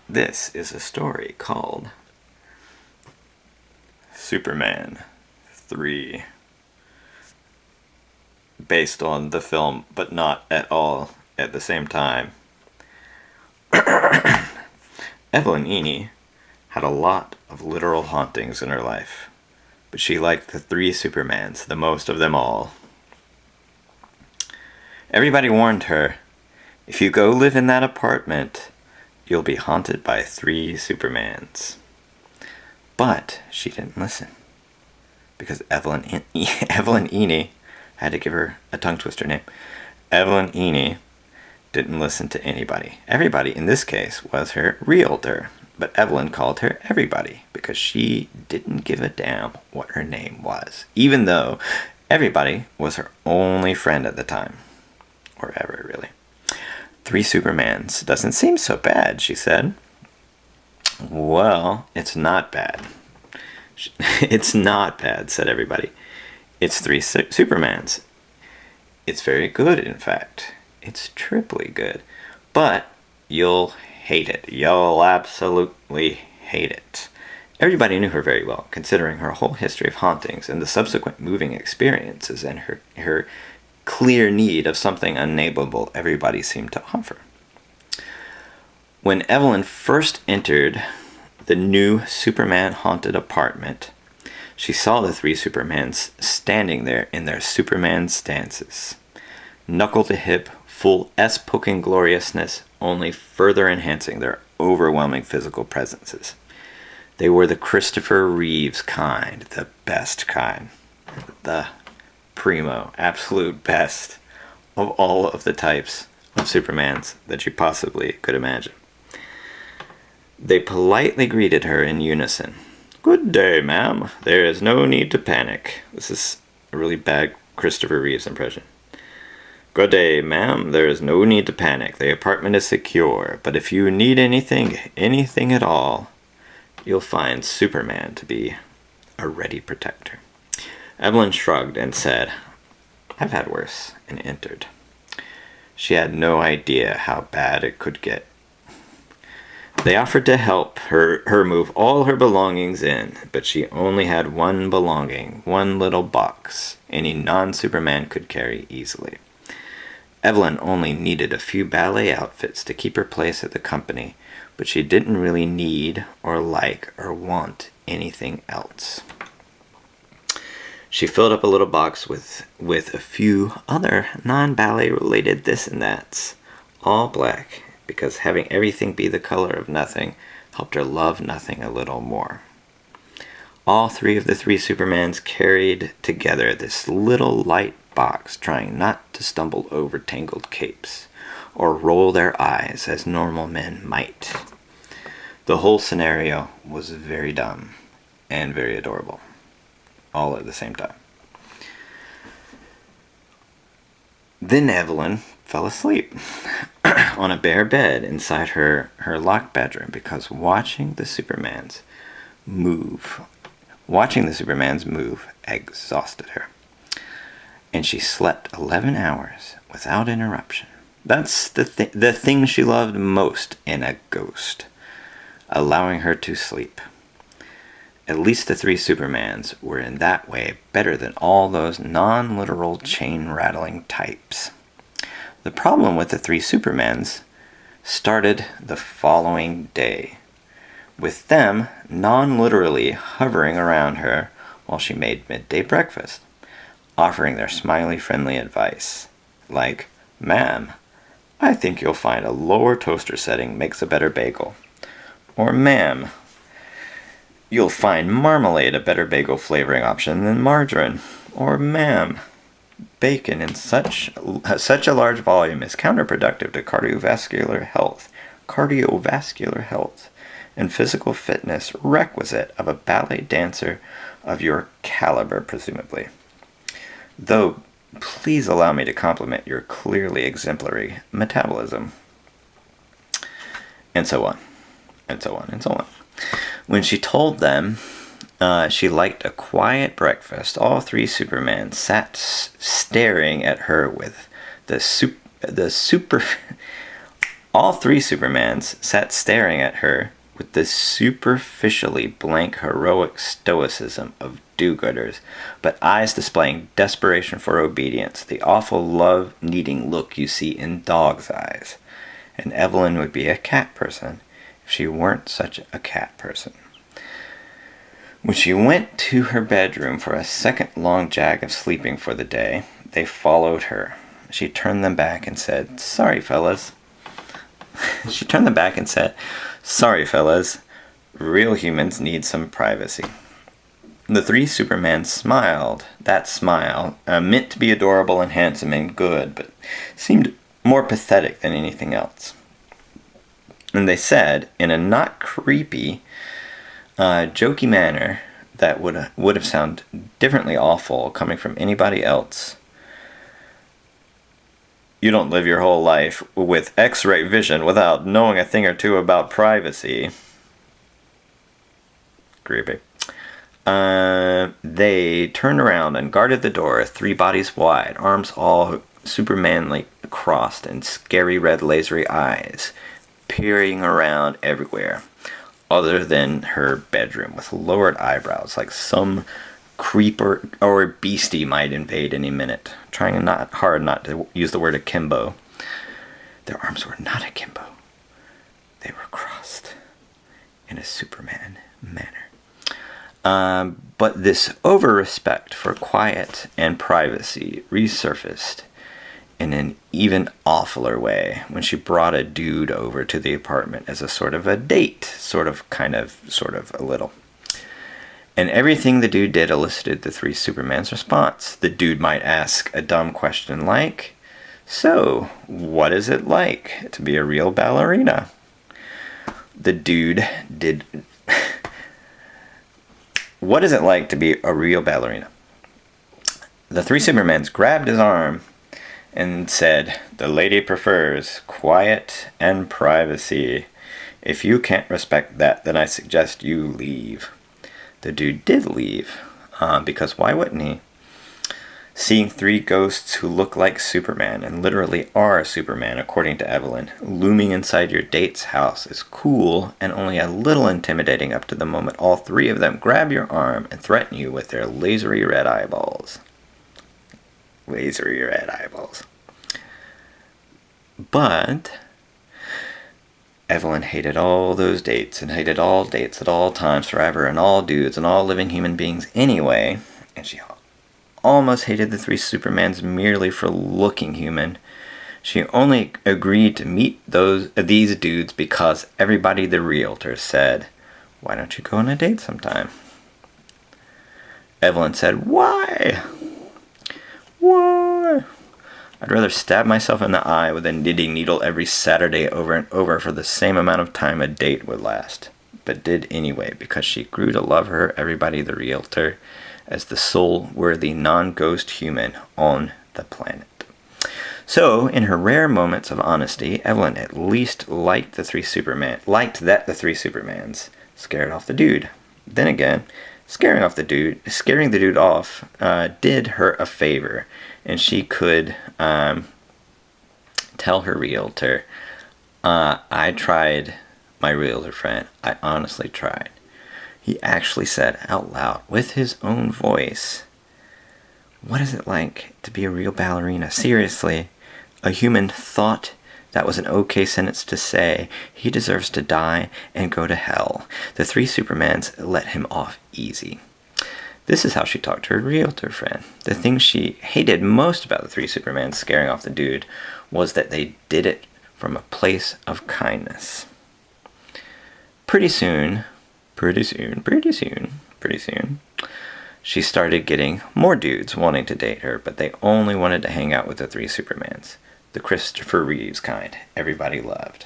This is a story called Superman 3, based on the film, but not at all at the same time. Evelyn Eney had a lot of literal hauntings in her life, but she liked the 3 Supermans the most of them all. Everybody warned her, if you go live in that apartment, you'll be haunted by 3 Supermans. But she didn't listen, because Evelyn Eney, I had to give her a tongue twister name. Evelyn Eney didn't listen to anybody. Everybody in this case was her realtor, but Evelyn called her everybody because she didn't give a damn what her name was, even though everybody was her only friend at the time, or ever really. 3 Supermans doesn't seem so bad, she said. Well, it's not bad. It's not bad, said everybody. It's 3 Supermans. It's very good, in fact. It's triply good. But you'll hate it. You'll absolutely hate it. Everybody knew her very well, considering her whole history of hauntings and the subsequent moving experiences and her clear need of something unnameable everybody seemed to offer. When Evelyn first entered the new Superman-haunted apartment, she saw the 3 Supermans standing there in their Superman stances. Knuckle to hip, full S-poking gloriousness, only further enhancing their overwhelming physical presences. They were the Christopher Reeves kind, the best kind. The primo, absolute best of all of the types of Supermans that you possibly could imagine. They politely greeted her in unison. "Good day, ma'am. There is no need to panic." This is a really bad Christopher Reeves impression. "Good day, ma'am. There is no need to panic. The apartment is secure, but if you need anything at all, you'll find Superman to be a ready protector." Evelyn shrugged and said, "I've had worse," and entered. She had no idea how bad it could get. They offered to help her move all her belongings in, but she only had one belonging, one little box any non-Superman could carry easily. Evelyn only needed a few ballet outfits to keep her place at the company, but she didn't really need or like or want anything else. She filled up a little box with a few other non-ballet related this and that's, all black, because having everything be the color of nothing helped her love nothing a little more. All 3 of the 3 Supermans carried together this little light box, trying not to stumble over tangled capes or roll their eyes as normal men might. The whole scenario was very dumb and very adorable, all at the same time. Then Evelyn fell asleep on a bare bed inside her locked bedroom because watching the Supermans move exhausted her. And she slept 11 hours without interruption. That's the thing she loved most in a ghost, allowing her to sleep. At least the 3 Supermans were in that way better than all those non-literal chain-rattling types. The problem with the 3 Supermans started the following day, with them non-literally hovering around her while she made midday breakfast, offering their smiley, friendly advice, like, "Ma'am, I think you'll find a lower toaster setting makes a better bagel," or "Ma'am, you'll find marmalade a better bagel flavoring option than margarine," or "Ma'am, bacon in such a large volume is counterproductive to cardiovascular health, and physical fitness requisite of a ballet dancer of your caliber, presumably. Though, please allow me to compliment your clearly exemplary metabolism." And so on, and so on, and so on. When she told them she liked a quiet breakfast, all 3 Supermen sat staring at her with the All three Supermans sat staring at her with the superficially blank heroic stoicism of do-gooders, but eyes displaying desperation for obedience, the awful love-needing look you see in dogs' eyes. And Evelyn would be a cat person if she weren't such a cat person. When she went to her bedroom for a second long jag of sleeping for the day, they followed her. She turned them back and said, "Sorry, fellas." "Sorry, fellas. Real humans need some privacy." The three Supermans smiled. That smile, meant to be adorable and handsome and good, but seemed more pathetic than anything else. And they said, in a not creepy, jokey manner that would have sounded differently awful coming from anybody else, "You don't live your whole life with X-ray vision without knowing a thing or two about privacy." Creepy. They turned around and guarded the door, 3 bodies wide, arms all Superman-like crossed, and scary red lasery eyes peering around everywhere, other than her bedroom, with lowered eyebrows like some creeper or beastie might invade any minute, trying hard not to use the word akimbo. Their arms were not akimbo. They were crossed in a Superman manner. But this over-respect for quiet and privacy resurfaced in an even awfuler way when she brought a dude over to the apartment as a sort of a date, sort of a little. And everything the dude did elicited the three Superman's response. The dude might ask a dumb question like, "So, what is it like to be a real ballerina?" The dude did... What is it like to be a real ballerina? The three Supermans grabbed his arm and said, "The lady prefers quiet and privacy. If you can't respect that, then I suggest you leave." The dude did leave, because why wouldn't he? Seeing 3 ghosts who look like Superman, and literally are Superman, according to Evelyn, looming inside your date's house is cool and only a little intimidating up to the moment all 3 of them grab your arm and threaten you with their lasery red eyeballs. Lasery red eyeballs. But Evelyn hated all those dates, and hated all dates at all times forever, and all dudes and all living human beings anyway, and she almost hated the 3 Supermans merely for looking human. She only agreed to meet these dudes because everybody the realtor said, "Why don't you go on a date sometime?" Evelyn said, "Why? Why? I'd rather stab myself in the eye with a knitting needle every Saturday over and over for the same amount of time a date would last," but did anyway because she grew to love everybody the realtor as the sole worthy non-ghost human on the planet. So, in her rare moments of honesty, Evelyn at least liked that the 3 Supermans scared off the dude. Then again, scaring the dude off did her a favor, and she could tell her realtor, "I tried, my realtor friend. I honestly tried." He actually said out loud, with his own voice, "What is it like to be a real ballerina? Seriously, a human thought that was an okay sentence to say. He deserves to die and go to hell." The 3 Supermans let him off easy. This is how she talked to her realtor friend. The thing she hated most about the 3 Supermans scaring off the dude was that they did it from a place of kindness. Pretty soon, she started getting more dudes wanting to date her, but they only wanted to hang out with the 3 Supermans. The Christopher Reeves kind everybody loved.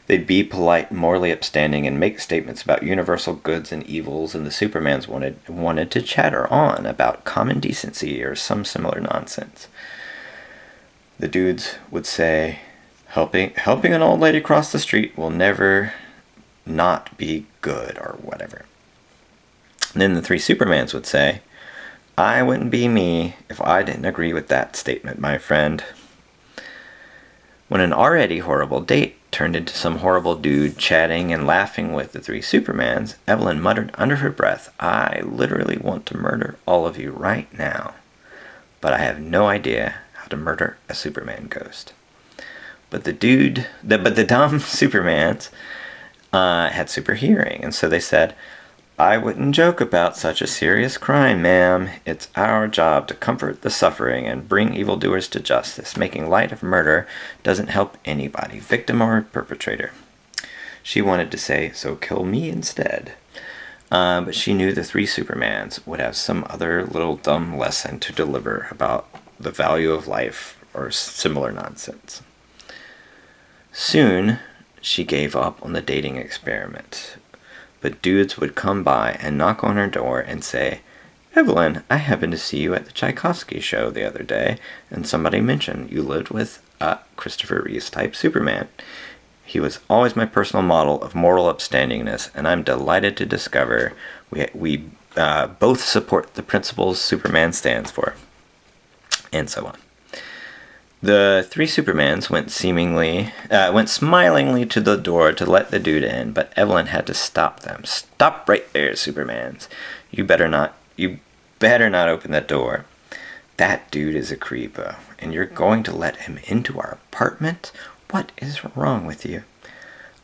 They'd be polite, morally upstanding, and make statements about universal goods and evils, and the Supermans wanted to chatter on about common decency or some similar nonsense. The dudes would say, helping an old lady cross the street will never not be good," or whatever. And then the 3 Supermans would say, "I wouldn't be me if I didn't agree with that statement, my friend." When an already horrible date turned into some horrible dude chatting and laughing with the three Supermans, Evelyn muttered under her breath, "I literally want to murder all of you right now. But I have no idea how to murder a Superman ghost." But the dumb Supermans had super hearing, and so they said, "I wouldn't joke about such a serious crime, ma'am. It's our job to comfort the suffering and bring evildoers to justice. Making light of murder doesn't help anybody, victim or perpetrator." She wanted to say, "So kill me instead." But she knew the three Supermans would have some other little dumb lesson to deliver about the value of life or similar nonsense. Soon, she gave up on the dating experiment. But dudes would come by and knock on her door and say, "Evelyn, I happened to see you at the Tchaikovsky show the other day, and somebody mentioned you lived with a Christopher Reeves type Superman. He was always my personal model of moral upstandingness, and I'm delighted to discover we both support the principles Superman stands for." And so on. The three Supermans went smilingly to the door to let the dude in, but Evelyn had to stop them. "Stop right there, Supermans. You better not open that door. That dude is a creepo, and you're going to let him into our apartment? What is wrong with you?"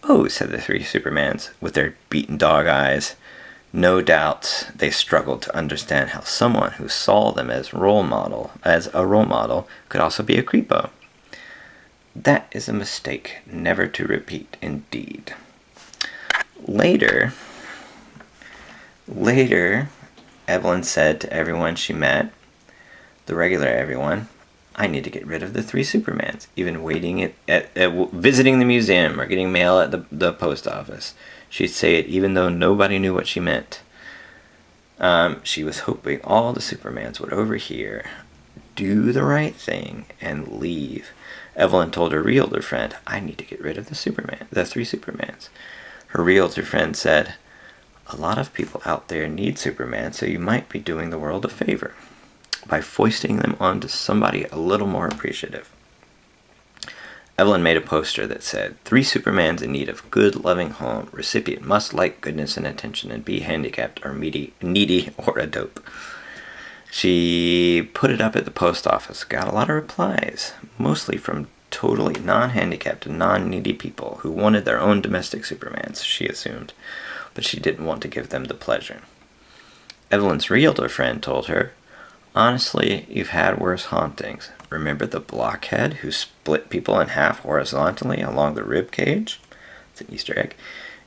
"Oh," said the three Supermans, with their beaten dog eyes. No doubt they struggled to understand how someone who saw them as a role model, could also be a creepo. "That is a mistake never to repeat, indeed." Later, Evelyn said to everyone she met, the regular everyone, "I need to get rid of the three Supermans, even waiting at visiting the museum or getting mail at the post office." She'd say it even though nobody knew what she meant. She was hoping all the Supermans would overhear, do the right thing, and leave. Evelyn told her realtor friend, "I need to get rid of the three Supermans." Her realtor friend said, "A lot of people out there need Superman, so you might be doing the world a favor by foisting them onto somebody a little more appreciative." Evelyn made a poster that said, "Three Supermans in need of good, loving home. Recipient must like goodness and attention and be handicapped or needy or a dope." She put it up at the post office, got a lot of replies, mostly from totally non-handicapped and non-needy people who wanted their own domestic Supermans, she assumed, but she didn't want to give them the pleasure. Evelyn's realtor friend told her, "Honestly, you've had worse hauntings. Remember the blockhead who split people in half horizontally along the rib cage?" It's an Easter egg.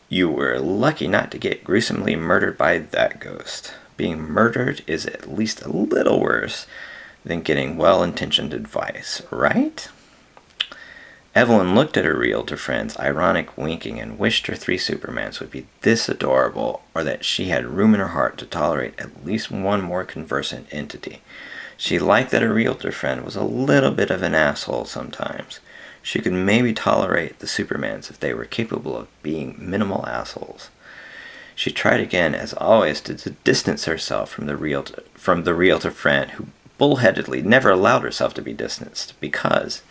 "You were lucky not to get gruesomely murdered by that ghost. Being murdered is at least a little worse than getting well-intentioned advice, right?" Evelyn looked at her realtor friend's ironic winking and wished her three Supermans would be this adorable, or that she had room in her heart to tolerate at least one more conversant entity. She liked that her realtor friend was a little bit of an asshole sometimes. She could maybe tolerate the Supermans if they were capable of being minimal assholes. She tried again, as always, to distance herself from the realtor friend, who bullheadedly never allowed herself to be distanced, because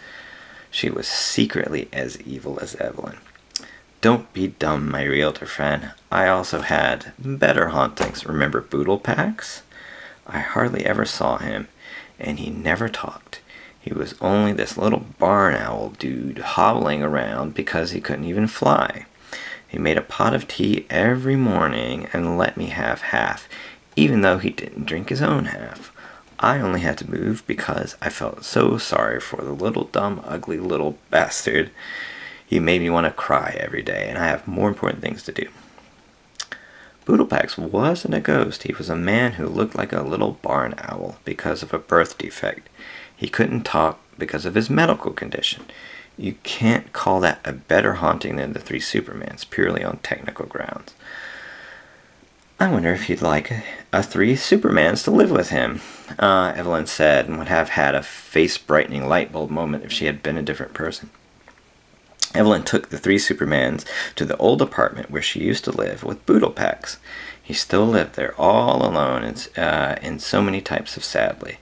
she was secretly as evil as Evelyn. "Don't be dumb, my realtor friend. I also had better hauntings. Remember Boodlepax? I hardly ever saw him, and he never talked. He was only this little barn owl dude hobbling around because he couldn't even fly. He made a pot of tea every morning and let me have half, even though he didn't drink his own half. I only had to move because I felt so sorry for the little dumb, ugly little bastard. He made me want to cry every day, and I have more important things to do." Boodlepax wasn't a ghost. He was a man who looked like a little barn owl because of a birth defect. He couldn't talk because of his medical condition. You can't call that a better haunting than the three Supermans, purely on technical grounds. "I wonder if he'd like three Supermans to live with him," Evelyn said, and would have had a face-brightening light bulb moment if she had been a different person. Evelyn took the three Supermans to the old apartment where she used to live with Boodlepax. He still lived there all alone in so many types of sadly.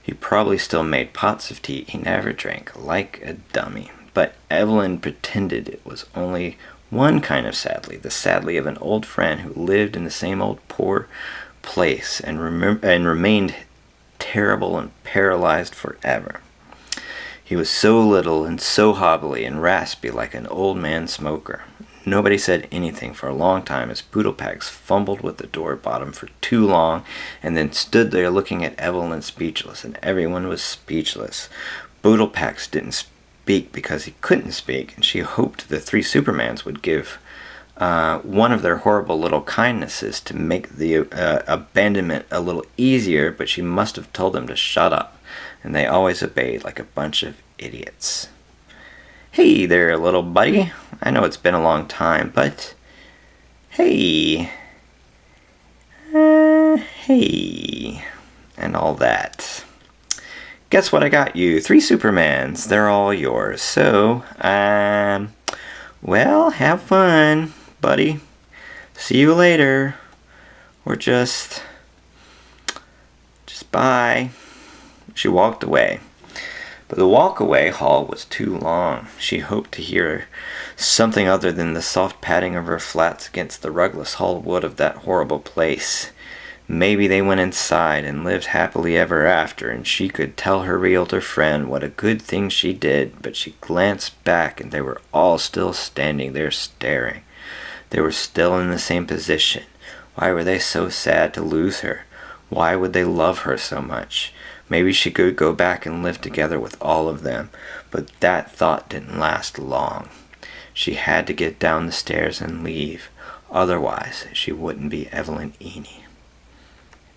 He probably still made pots of tea he never drank, like a dummy. But Evelyn pretended it was only one kind of sadly, the sadly of an old friend who lived in the same old poor place and remained terrible and paralyzed forever. He was so little and so hobbly and raspy like an old man smoker. Nobody said anything for a long time as Poodlepax fumbled with the door bottom for too long and then stood there looking at Evelyn speechless, and everyone was speechless. Poodlepax didn't speak because he couldn't speak, and she hoped the three Supermans would give one of their horrible little kindnesses to make the abandonment a little easier, but she must have told them to shut up, and they always obeyed like a bunch of idiots. Hey there, little buddy. I know it's been a long time, but hey, hey, and all that. Guess what I got you? 3 Supermans. They're all yours. So, well, have fun, buddy. See you later. Or just bye. She walked away. But the walk-away haul was too long. She hoped to hear something other than the soft padding of her flats against the rugless hull wood of that horrible place. Maybe they went inside and lived happily ever after, and she could tell her realtor friend what a good thing she did, but she glanced back and they were all still standing there staring. They were still in the same position. Why were they so sad to lose her? Why would they love her so much? Maybe she could go back and live together with all of them, but that thought didn't last long. She had to get down the stairs and leave. Otherwise, she wouldn't be Evelyn Eney.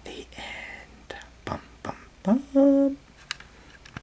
The end. Bum, bum, bum.